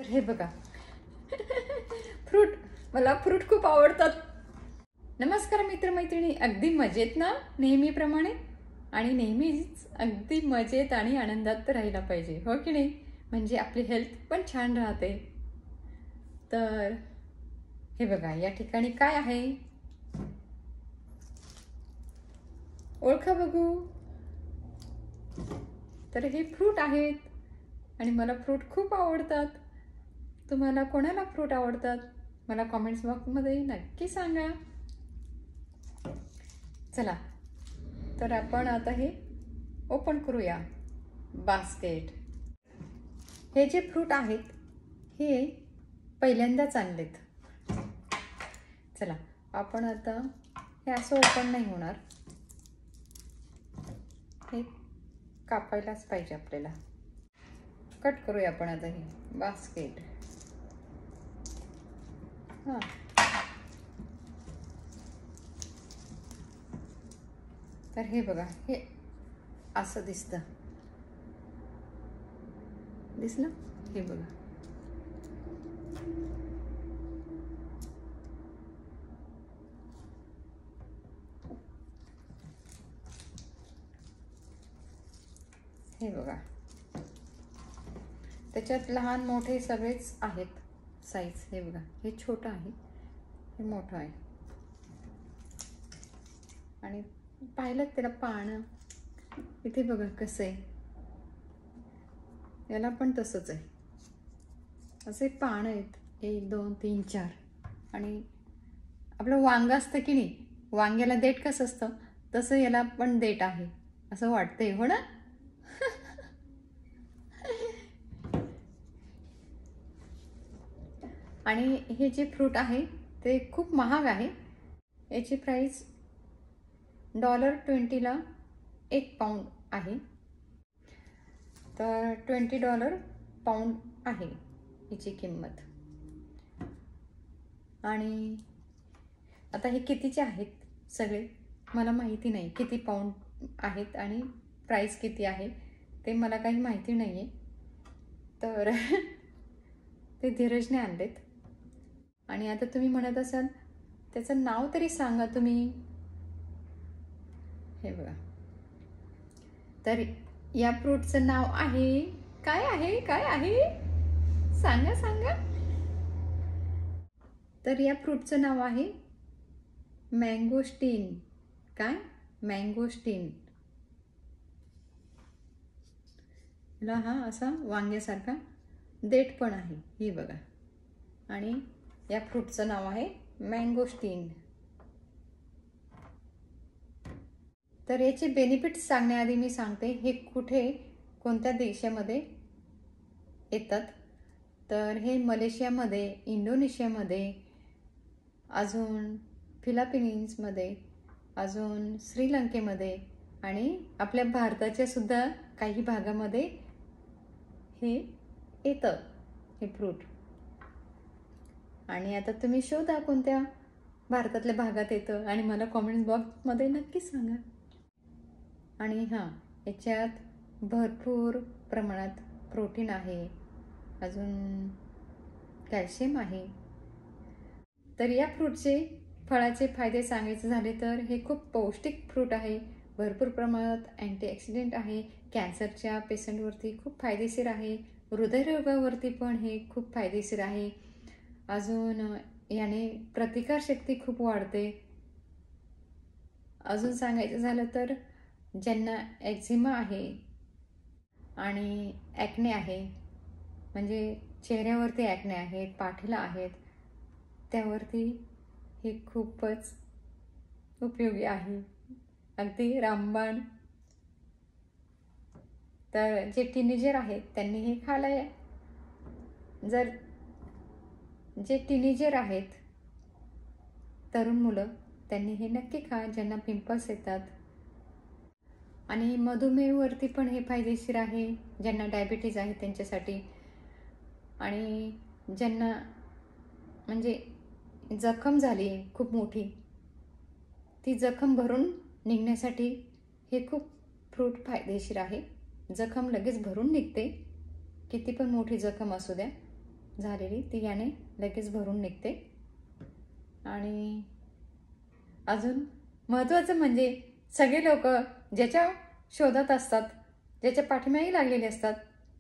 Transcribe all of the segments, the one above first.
तर हे बघा फ्रूट, मला फ्रूट खूप आवडतात. नमस्कार मित्रमैत्रिणी, अगदी मजेत ना नेहमीप्रमाणे? आणि नेहमीच अगदी मजेत आणि आनंदात राहायला पाहिजे, हो की नाही? म्हणजे आपली हेल्थ पण छान राहते. तर हे बघा, या ठिकाणी काय आहे ओळखा बघू. तर हे फ्रूट आहेत आणि मला फ्रूट खूप आवडतात. तुम्हाला कोणाला फ्रूट आवडतात मला कॉमेंट्स बॉक्समध्ये नक्की सांगा. चला, तर आपण आता हे ओपन करूया बास्केट. हे जे फ्रूट आहेत हे पहिल्यांदाच आणलेत. चला, आपण आता हे असं ओपन नाही होणार, हे कापायलाच पाहिजे आपल्याला. कट करूया आपण आता हे बास्केट. हां, तर हे बघा, हे असं दिसलं. हे बघा, हे बघा, त्याच्यात लहान मोठे सगळेच आहेत साईज. हे बघा, हे छोटं आहे, हे मोठं आहे. आणि पाहिलं त्याला पानं, इथे बघा कसं आहे, याला पण तसंच आहे. असे पानं आहेत, 1 2 3 4. आणि आपलं वांग असतं की नाही, वांग्याला देठ कसं असतं तसं याला पण देठ आहे असं वाटतंय, हो ना? आणि हे जे फ्रूट आहे ते खूप महाग आहे. याची प्राइस $20ला 1 पाऊंड आहे. तर $20 पाऊंड आहे याची किंमत. आणि आता हे कितीचे आहेत सगळे मला माहिती नाही, किती पाऊंड आहेत आणि प्राइस किती आहे ते मला काही माहिती नाही आहे. तर ते धीरजने आणलेत. आणि आता तुम्ही म्हणत असाल त्याचं नाव तरी सांगा तुम्ही. हे बघा, तर या फ्रूटचं नाव आहे, काय आहे, काय आहे, सांगा सांगा. तर या फ्रूटचं नाव आहे मँगोस्टीन. काय? मँगोस्टीन. हा असा वांग्यासारखा देठ पण आहे, हे बघा. आणि या फ्रूटचं नाव आहे मँगोस्टीन. तर याचे बेनिफिट्स सांगण्याआधी मी सांगते हे कुठे कोणत्या देशामध्ये येतात. तर हे मलेशियामध्ये, इंडोनेशियामध्ये, अजून फिलिपिन्समध्ये, अजून श्रीलंकेमध्ये आणि आपल्या भारताच्या सुद्धा काही भागामध्ये हे येतं, हे फ्रूट. आणि आता तुम्ही शोधा कोणत्या भारतातल्या भागात येतं आणि मला कॉमेंट्स बॉक्समध्ये नक्की सांगा. आणि हां, याच्यात भरपूर प्रमाणात प्रोटीन आहे, अजून कॅल्शियम आहे. तर या फ्रूटचे फळाचे फायदे सांगायचे झाले तर हे खूप पौष्टिक फ्रूट आहे. भरपूर प्रमाणात अँटीऑक्सिडंट आहे, कॅन्सरच्या पेशंटवरती खूप फायदेशीर आहे, हृदयरोगावरती पण हे खूप फायदेशीर आहे. अजून याने प्रतिकारशक्ती खूप वाढते. अजून सांगायचं झालं तर ज्यांना एक्झिमा आहे आणि ॲक्ने आहे, म्हणजे चेहऱ्यावरती ॲक्ने आहेत, पाठीला आहेत, त्यावरती हे खूपच उपयोगी आहे, अगदी रामबाण. तर जे टीनेजर आहेत त्यांनी हे खायला, जर जे टीनेजर आहेत तरुण मुलं त्यांनी हे नक्की खा, ज्यांना पिंपल्स येतात. आणि मधुमेहावरती पण हे फायदेशीर आहे, ज्यांना डायबिटीज आहे त्यांच्यासाठी. आणि ज्यांना म्हणजे जखम झाली खूप मोठी, ती जखम भरून निघण्यासाठी हे खूप फ्रूट फायदेशीर आहे. जखम लगेच भरून निघते, किती पण मोठी जखम असू द्या, झालेली ती याने लगेच भरून निघते. आणि अजून महत्त्वाचं म्हणजे सगळे लोक ज्याच्या शोधात असतात, ज्याच्या पाठीमागे लागलेले असतात,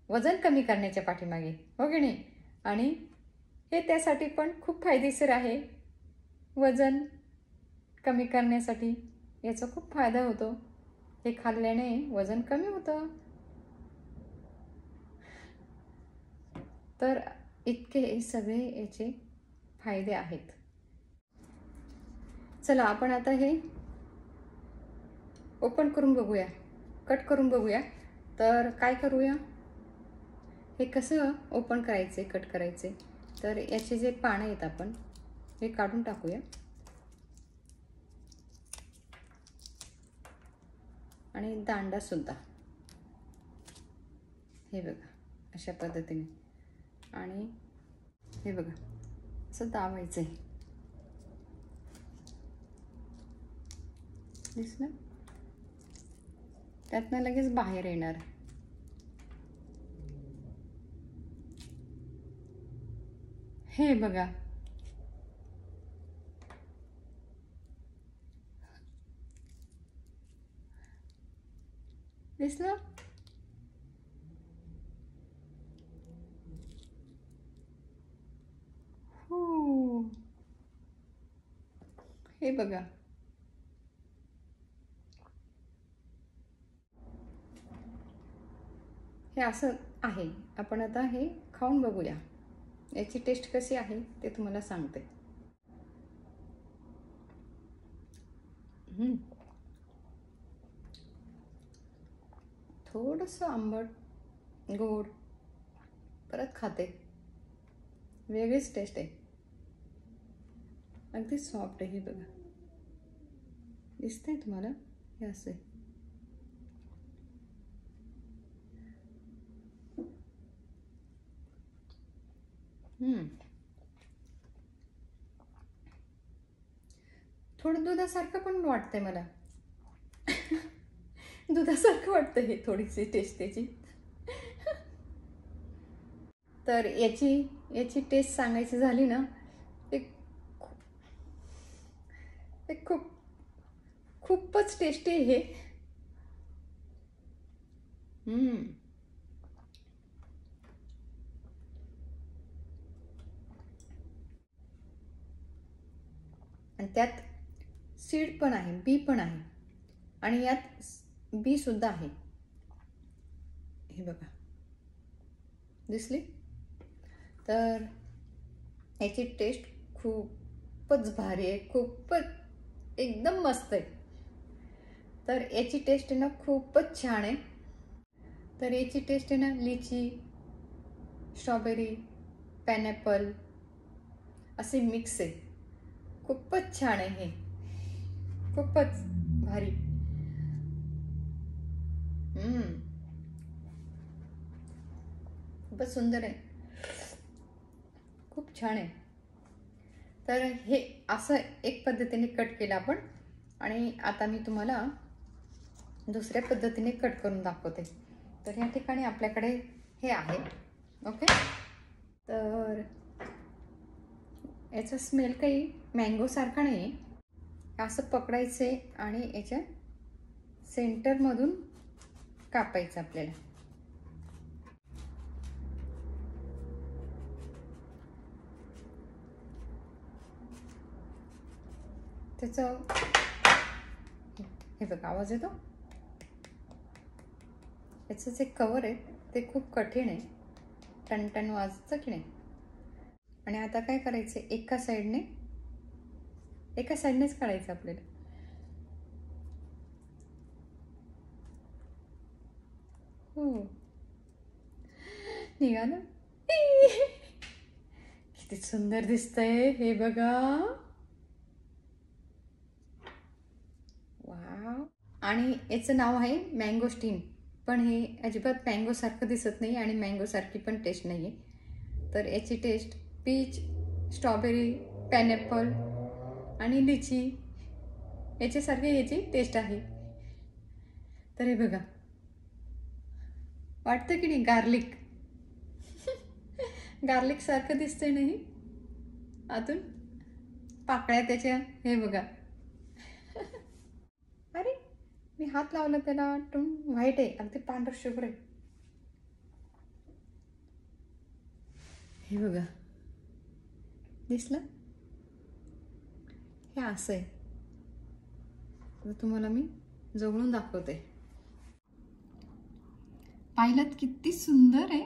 वजन कमी करण्याच्या पाठीमागे, हो की नाही? आणि हे त्यासाठी पण खूप फायदेशीर आहे. वजन कमी करण्यासाठी याचा खूप फायदा होतो. हे खाल्ल्याने वजन कमी होतं. तर इतके सगळे याचे फायदे आहेत. चला आपण आता हे ओपन करून बघूया, कट करून बघूया. तर काय करूया, हे कसं ओपन करायचे, कट करायचे. तर याचे जे पानं आहेत आपण हे काढून टाकूया. आणि दांडासुद्धा हे बघा अशा पद्धतीने. आणि हे बघा असं दाबायचं आहे, दिसलं? त्यातनं लगेच बाहेर येणार. हे बघा, दिसलं? हो, हे बघा. हे असं आहे. आपण आता हे खाऊन बघूया, याची टेस्ट कशी आहे ते तुम्हाला सांगते. थोडंसं आंबट, गोड, परत खाते, वेगळीच टेस्ट आहे. अगदी सॉफ्ट आहे. हे बघा, दिसतंय तुम्हाला? हे असं आहे. थोडं दुधासारखं पण वाटतंय मला. दुधासारखं वाटतं हे, थोडीशी टेस्ट त्याची. तर याची टेस्ट सांगायची झाली ना, ते खूपच टेस्टी आहे हे. आणि त्यात सीड पण आहे, बी पण आहे. आणि यात बी सुद्धा आहे. हे बघा, दिसली? तर याची टेस्ट खूपच भारी आहे, खूपच एकदम मस्त आहे. तर याची टेस्ट आहे ना खूपच छान आहे. तर याची टेस्ट आहे ना लिची, स्ट्रॉबेरी, पायनॅपल असे मिक्स आहे. खूपच छान आहे हे, खूपच भारी. खूपच सुंदर आहे, खूप छान आहे. तर हे असं एक पद्धतीने कट केलं आपण. आणि आता मी तुम्हाला दुसऱ्या पद्धतीने कट करून दाखवते. तर या ठिकाणी आपल्याकडे हे आहे. ओके, तर याचा स्मेल काही मँगोसारखा नाही आहे. असं पकडायचे आणि याच्या सेंटरमधून कापायचं आपल्याला. त्याचं हे बघा, आवाज येतो. याचं जे कवर आहे ते खूप कठीण आहे, टनटन वाजतं की नाही. आणि आता काय करायचं, एका साईडनेच काढायचं आपल्याला. हो, निघालं. किती सुंदर दिसतंय हे बघा. वाव. आणि याचं नाव आहे मँगोस्टीन. पण हे अजिबात मँगोसारखं दिसत नाही आणि मँगोसारखी पण टेस्ट नाही आहे. तर याची टेस्ट पीच, स्ट्रॉबेरी, पायनॅपल आणि लिची याच्यासारखी याची टेस्ट आहे. तर हे बघा, वाटतं की नाही गार्लिक. गार्लिक सारखं दिसतंय नाही आतून, पाकळ्या त्याच्या, हे बघा. अरे मी हात लावला त्याला, टून व्हाईट आहे, अगदी पांढर शुभ्र आहे. हे बघा, दिसलं? हे असं आहे. तर तुम्हाला मी जवळून दाखवते. पाहिलं किती सुंदर आहे.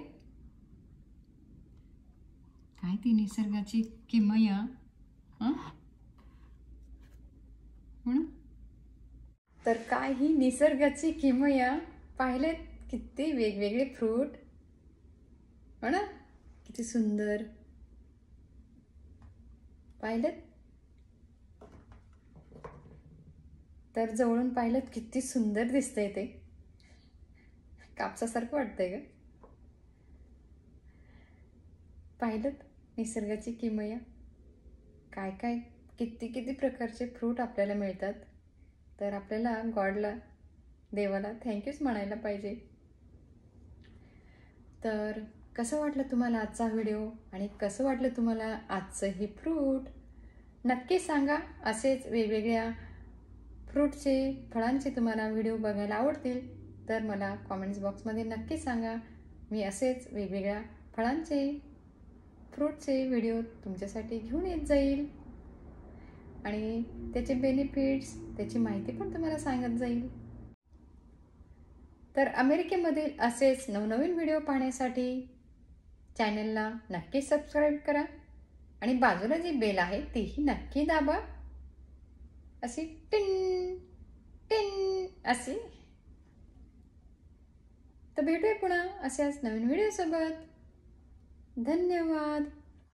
काय ती निसर्गाची किमया, हं? तर काय ही निसर्गाची किमया. पाहिलेत किती वेगवेगळे फ्रूट, हो ना, किती सुंदर. पाहिलेत, तर जवळून पाहिलेत किती सुंदर दिसतंय ते. कापसासारखं वाटतंय का? पाहिलेत निसर्गाची किमया. काय काय किती किती प्रकारचे फ्रूट आपल्याला मिळतात. तर आपल्याला गॉडला, देवाला थँक्यूच म्हणायला पाहिजे. तर कसं वाटलं तुम्हाला आजचा व्हिडिओ, आणि कसं वाटलं तुम्हाला आजचं हे फ्रूट, नक्की सांगा. असेच वेगवेगळ्या फ्रूटचे, फळांचे तुम्हाला व्हिडिओ बघायला आवडतील तर मला कॉमेंट्स बॉक्समध्ये नक्की सांगा. मी असेच वेगवेगळ्या फळांचे, फ्रूटचे व्हिडिओ तुमच्यासाठी घेऊन येत जाईल, आणि त्याचे बेनिफिट्स, त्याची माहिती पण तुम्हाला सांगत जाईल. तर अमेरिकेमधील असेच नवनवीन व्हिडिओ पाहण्यासाठी चॅनलला नक्की सबस्क्राईब करा, आणि बाजूला जी बेल आहे तीही नक्की दाबा, अशी टिन टिन अशी. तर भेटूया पुन्हा अशाच नवीन व्हिडिओसोबत. धन्यवाद.